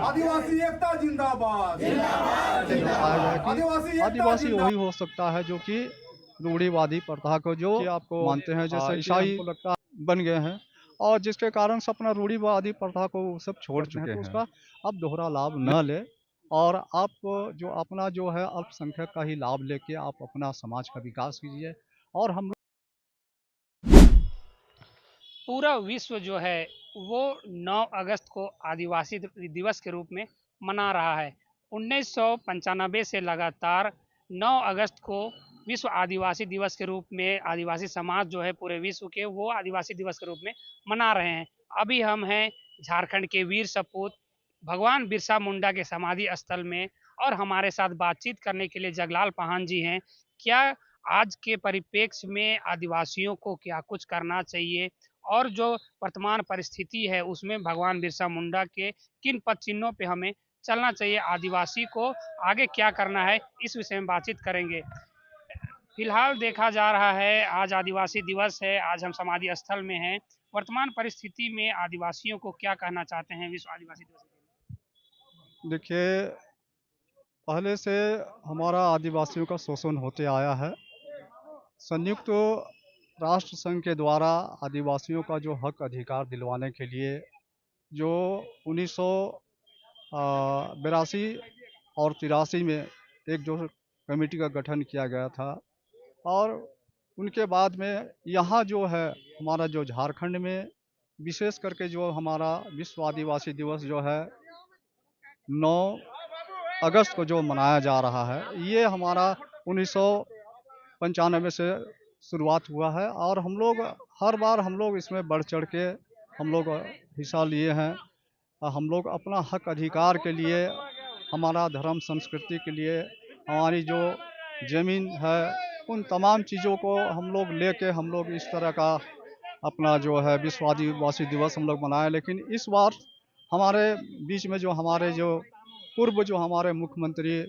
आदिवासी एकता जिंदाबाद। आदिवासी वही हो सकता है जो कि रूढ़िवादी प्रथा को जो आपको मानते हैं, जैसे ईसाई को लगता बन गए हैं और जिसके कारण से अपना रूढ़िवादी प्रथा को सब छोड़ चुके हैं, तो उसका अब दोहरा लाभ न ले और आप जो अपना जो है अल्पसंख्यक का ही लाभ लेके आप अपना समाज का विकास कीजिए। और हम पूरा विश्व जो है वो 9 अगस्त को आदिवासी दिवस के रूप में मना रहा है। 1995 से लगातार 9 अगस्त को विश्व आदिवासी दिवस के रूप में आदिवासी समाज जो है पूरे विश्व के वो आदिवासी दिवस के रूप में मना रहे हैं। अभी हम हैं झारखंड के वीर सपूत भगवान बिरसा मुंडा के समाधि स्थल में और हमारे साथ बातचीत करने के लिए जगलाल पाहन जी हैं। क्या आज के परिप्रेक्ष्य में आदिवासियों को क्या कुछ करना चाहिए और जो वर्तमान परिस्थिति है उसमें भगवान बिरसा मुंडा के किन पद चिन्हों पे हमें चलना चाहिए, आदिवासी को आगे क्या करना है, इस विषय में बातचीत करेंगे। फिलहाल देखा जा रहा है आज आदिवासी दिवस है, आज हम समाधि स्थल में हैं। वर्तमान परिस्थिति में आदिवासियों को क्या कहना चाहते हैं विश्व आदिवासी दिवस के? देखिए, पहले से हमारा आदिवासियों का शोषण होते आया है। संयुक्त राष्ट्र संघ के द्वारा आदिवासियों का जो हक अधिकार दिलवाने के लिए जो 1982 और 83 में एक जो कमेटी का गठन किया गया था और उनके बाद में यहाँ जो है हमारा जो झारखंड में विशेष करके जो हमारा विश्व आदिवासी दिवस जो है 9 अगस्त को जो मनाया जा रहा है, ये हमारा 1995 से शुरुआत हुआ है और हम लोग हर बार हम लोग इसमें बढ़ चढ़ के हम लोग हिस्सा लिए हैं। हम लोग अपना हक अधिकार के लिए, हमारा धर्म संस्कृति के लिए, हमारी जो ज़मीन है उन तमाम चीज़ों को हम लोग लेके हम लोग इस तरह का अपना जो है विश्व आदिवासी दिवस हम लोग मनाए। लेकिन इस बार हमारे बीच में जो हमारे जो पूर्व जो हमारे मुख्यमंत्री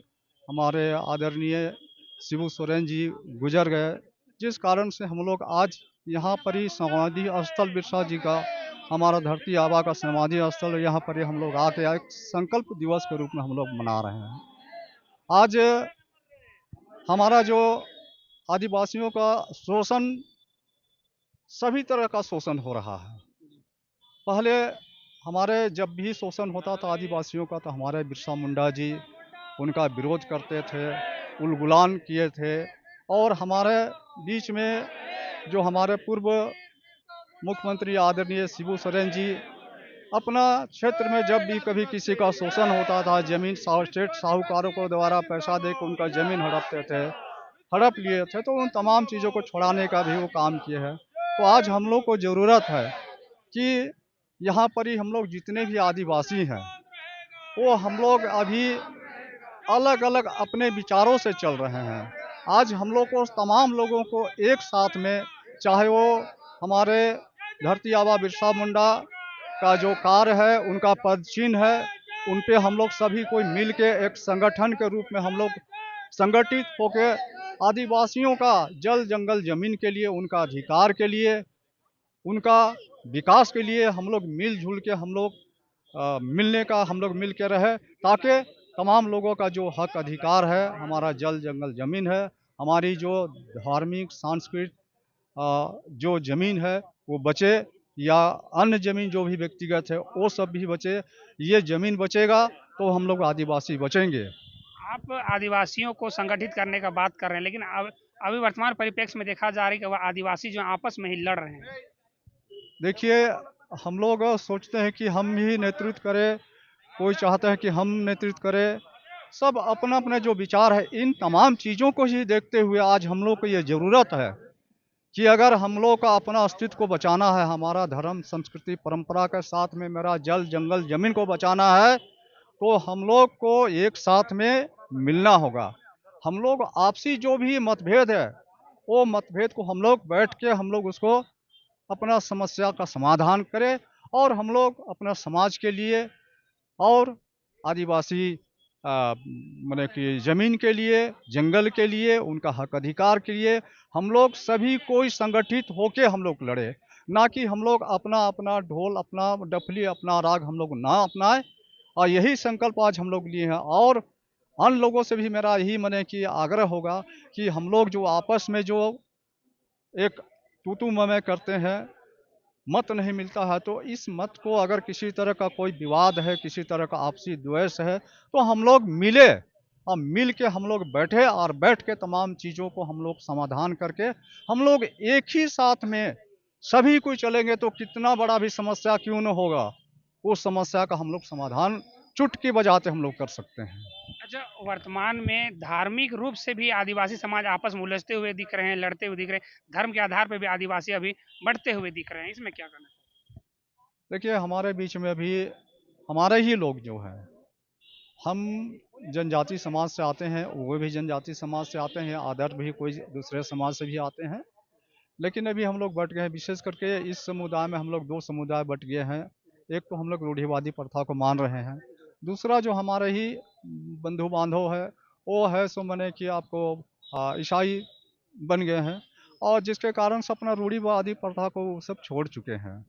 हमारे आदरणीय शिबू सोरेन जी गुजर गए, जिस कारण से हम लोग आज यहाँ पर ही समाधि स्थल बिरसा जी का हमारा धरती आबा का समाधि स्थल यहाँ पर ही हम लोग आके एक संकल्प दिवस के रूप में हम लोग मना रहे हैं। आज हमारा जो आदिवासियों का शोषण, सभी तरह का शोषण हो रहा है। पहले हमारे जब भी शोषण होता था आदिवासियों का तो हमारे बिरसा मुंडा जी उनका विरोध करते थे, उलगुलान किए थे और हमारे बीच में जो हमारे पूर्व मुख्यमंत्री आदरणीय शिबू सोरेन जी अपना क्षेत्र में जब भी कभी किसी का शोषण होता था, जमीन स्टेट साहूकारों को द्वारा पैसा देकर उनका जमीन हड़प लिए थे, तो उन तमाम चीज़ों को छुड़ाने का भी वो काम किए हैं। तो आज हम लोग को ज़रूरत है कि यहाँ पर ही हम लोग जितने भी आदिवासी हैं वो हम लोग अभी अलग अलग अपने विचारों से चल रहे हैं। आज हम लोग को तमाम लोगों को एक साथ में, चाहे वो हमारे धरती आबा बिरसा मुंडा का जो कार्य है उनका पद चिन्ह है, उन पे हम लोग सभी कोई मिल के एक संगठन के रूप में हम लोग संगठित होके आदिवासियों का जल जंगल जमीन के लिए, उनका अधिकार के लिए, उनका विकास के लिए हम लोग मिलजुल के हम लोग मिलने का हम लोग मिल के रहे, ताकि तमाम लोगों का जो हक अधिकार है, हमारा जल जंगल ज़मीन है, हमारी जो धार्मिक सांस्कृतिक जो ज़मीन है वो बचे, या अन्य ज़मीन जो भी व्यक्तिगत है वो सब भी बचे। ये ज़मीन बचेगा तो हम लोग आदिवासी बचेंगे। आप आदिवासियों को संगठित करने का बात कर रहे हैं, लेकिन अब अभी वर्तमान परिप्रेक्ष्य में देखा जा रहा है कि वह आदिवासी जो आपस में ही लड़ रहे हैं। देखिए, हम लोग सोचते हैं कि हम ही नेतृत्व करें, कोई चाहता है कि हम नेतृत्व करें, सब अपना अपना जो विचार है, इन तमाम चीज़ों को ही देखते हुए आज हम लोग को ये ज़रूरत है कि अगर हम लोग का अपना अस्तित्व को बचाना है, हमारा धर्म संस्कृति परंपरा के साथ में मेरा जल जंगल ज़मीन को बचाना है, तो हम लोग को एक साथ में मिलना होगा। हम लोग आपसी जो भी मतभेद है वो मतभेद को हम लोग बैठ के हम लोग उसको अपना समस्या का समाधान करें और हम लोग अपना समाज के लिए और आदिवासी माने कि ज़मीन के लिए, जंगल के लिए, उनका हक अधिकार के लिए हम लोग सभी कोई संगठित होके हम लोग लड़े, ना कि हम लोग अपना अपना ढोल, अपना डफली, अपना राग हम लोग ना अपनाएं। और यही संकल्प आज हम लोग लिए हैं। और अन्य लोगों से भी मेरा यही माने कि आग्रह होगा कि हम लोग जो आपस में जो एक तू मैं करते हैं, मत नहीं मिलता है, तो इस मत को अगर किसी तरह का कोई विवाद है, किसी तरह का आपसी द्वेष है, तो हम लोग मिले और मिल के हम लोग बैठे और बैठ के तमाम चीज़ों को हम लोग समाधान करके हम लोग एक ही साथ में सभी कोई चलेंगे तो कितना बड़ा भी समस्या क्यों न होगा, उस समस्या का हम लोग समाधान चुटकी बजाते हम लोग कर सकते हैं। अच्छा, वर्तमान में धार्मिक रूप से भी आदिवासी समाज आपस में उलझते हुए दिख रहे हैं, लड़ते हुए दिख रहे हैं, धर्म के आधार पर भी आदिवासी अभी बढ़ते हुए दिख रहे हैं, इसमें क्या कहना चाहिए? देखिए, हमारे बीच में अभी हमारे ही लोग जो हैं, हम जनजाति समाज से आते हैं, वो भी जनजाति समाज से आते हैं, अदर भी कोई दूसरे समाज से भी आते हैं। लेकिन अभी हम लोग बँट गए हैं, विशेष करके इस समुदाय में हम लोग 2 समुदाय बँट गए हैं। एक तो हम लोग रूढ़िवादी प्रथा को मान रहे हैं, दूसरा जो हमारे ही बंधु-बांधव है, वो है सो माने कि आपको ईसाई बन गए हैं और जिसके कारण से अपना रूढ़िवादी प्रथा को वो सब छोड़ चुके हैं।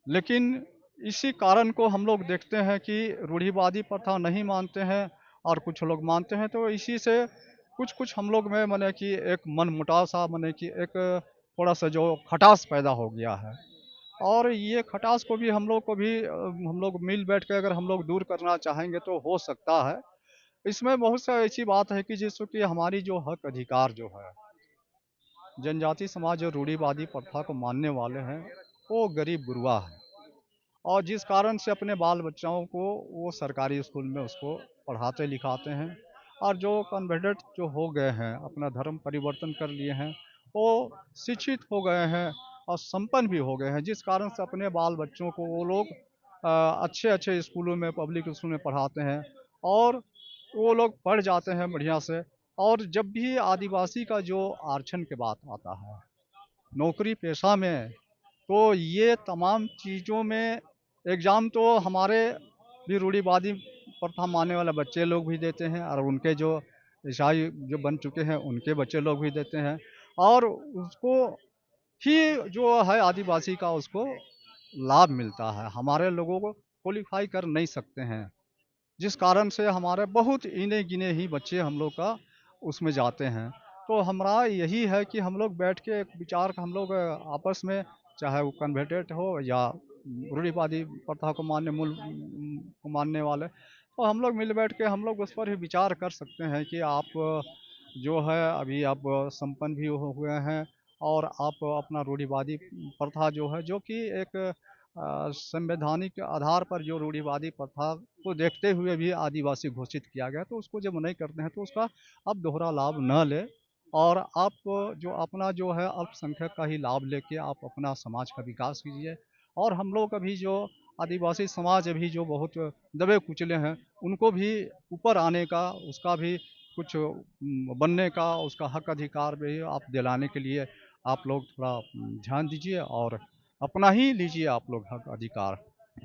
लेकिन इसी कारण को हम लोग देखते हैं कि रूढ़िवादी प्रथा नहीं मानते हैं और कुछ लोग मानते हैं, तो इसी से कुछ हम लोग में माने कि एक मनमुटाव सा, माने कि एक थोड़ा सा जो खटास पैदा हो गया है। और ये खटास को भी हम लोग को भी हम लोग मिल बैठ के अगर हम लोग दूर करना चाहेंगे तो हो सकता है। इसमें बहुत सा ऐसी बात है कि जिसको कि हमारी जो हक अधिकार जो है, जनजाति समाज जो रूढ़िवादी प्रथा को मानने वाले हैं, वो गरीब गुरबा है। और जिस कारण से अपने बाल बच्चों को वो सरकारी स्कूल में उसको पढ़ाते लिखाते हैं। और जो कन्वर्टेड जो हो गए हैं, अपना धर्म परिवर्तन कर लिए हैं, वो शिक्षित हो गए हैं और संपन्न भी हो गए हैं, जिस कारण से अपने बाल बच्चों को वो लोग अच्छे अच्छे स्कूलों में, पब्लिक स्कूल में पढ़ाते हैं और वो लोग पढ़ जाते हैं बढ़िया से। और जब भी आदिवासी का जो आरक्षण की बात आता है, नौकरी पेशा में, तो ये तमाम चीज़ों में एग्ज़ाम तो हमारे भी रूढ़िवादी प्रथा मानने वाले बच्चे लोग भी देते हैं और उनके जो ईसाई जो बन चुके हैं, उनके बच्चे लोग भी देते हैं। और उसको ही जो है आदिवासी का उसको लाभ मिलता है। हमारे लोगों को क्वालीफ़ाई कर नहीं सकते हैं, जिस कारण से हमारे बहुत इने-गिने ही बच्चे हम लोग का उसमें जाते हैं। तो हमारा यही है कि हम लोग बैठ के एक विचार हम लोग आपस में, चाहे वो कन्वर्टेड हो या रूढ़िवादी प्रथा को को मानने वाले, तो हम लोग मिल बैठ के हम लोग उस पर ही विचार कर सकते हैं कि आप जो है अभी आप संपन्न भी हो हुए हैं और आप अपना रूढ़िवादी प्रथा जो है, जो कि एक संवैधानिक आधार पर जो रूढ़िवादी प्रथा को देखते हुए भी आदिवासी घोषित किया गया, तो उसको जब नहीं करते हैं तो उसका आप दोहरा लाभ न लें और आप जो अपना जो है अल्पसंख्यक का ही लाभ लेके आप अपना समाज का विकास कीजिए। और हम लोग अभी जो आदिवासी समाज अभी जो बहुत दबे कुचले हैं, उनको भी ऊपर आने का, उसका भी कुछ बनने का, उसका हक अधिकार भी आप दिलाने के लिए आप लोग थोड़ा ध्यान दीजिए और अपना ही लीजिए आप लोग हक अधिकार।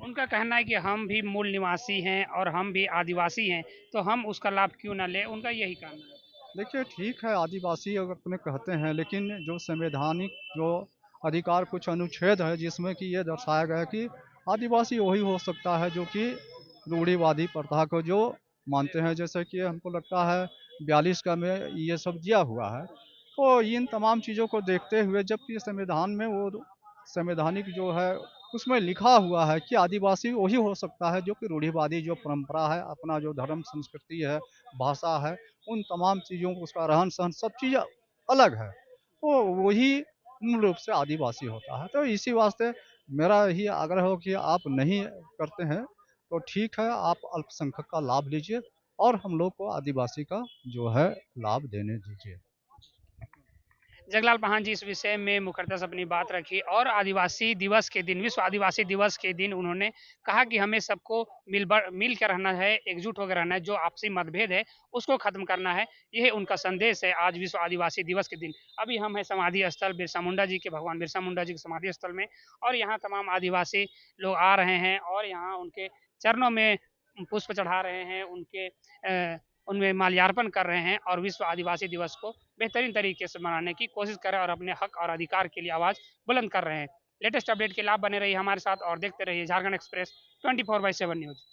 उनका कहना है कि हम भी मूल निवासी हैं और हम भी आदिवासी हैं, तो हम उसका लाभ क्यों ना लें, उनका यही कहना है। देखिए, ठीक है, आदिवासी अगर अपने कहते हैं, लेकिन जो संवैधानिक जो अधिकार कुछ अनुच्छेद है जिसमें कि ये दर्शाया गया है कि आदिवासी वही हो सकता है जो कि रूढ़िवादी प्रथा को जो मानते हैं। जैसे कि हमको लगता है 42 का में ये सब दिया हुआ है। तो इन तमाम चीज़ों को देखते हुए जबकि संविधान में वो संवैधानिक जो है उसमें लिखा हुआ है कि आदिवासी वही हो सकता है जो कि रूढ़िवादी जो परंपरा है, अपना जो धर्म संस्कृति है, भाषा है, उन तमाम चीज़ों को, उसका रहन-सहन सब चीज़ अलग है। तो वही मूल रूप से आदिवासी होता है। तो इसी वास्ते मेरा यही आग्रह हो कि आप नहीं करते हैं, तो ठीक है, आप अल्पसंख्यक का लाभ लीजिए और हम लोग को आदिवासी का जो है लाभ देने दीजिए। जगलाल पाहन जी इस विषय में मुखरता से अपनी बात रखी और आदिवासी दिवस के दिन, विश्व आदिवासी दिवस के दिन उन्होंने कहा कि हमें सबको मिल कर रहना है, एकजुट होकर रहना है, जो आपसी मतभेद है उसको खत्म करना है। यह उनका संदेश है आज विश्व आदिवासी दिवस के दिन। अभी हम हैं समाधि स्थल बिरसा मुंडा जी के, भगवान बिरसा मुंडा जी के समाधि स्थल में, और यहाँ तमाम आदिवासी लोग आ रहे हैं और यहाँ उनके चरणों में पुष्प चढ़ा रहे हैं, उनमें माल्यार्पण कर रहे हैं और विश्व आदिवासी दिवस को बेहतरीन तरीके से मनाने की कोशिश कर रहे हैं और अपने हक और अधिकार के लिए आवाज़ बुलंद कर रहे हैं। लेटेस्ट अपडेट के लिए आप बने रहिए हमारे साथ और देखते रहिए झारखंड एक्सप्रेस 24/7 न्यूज़।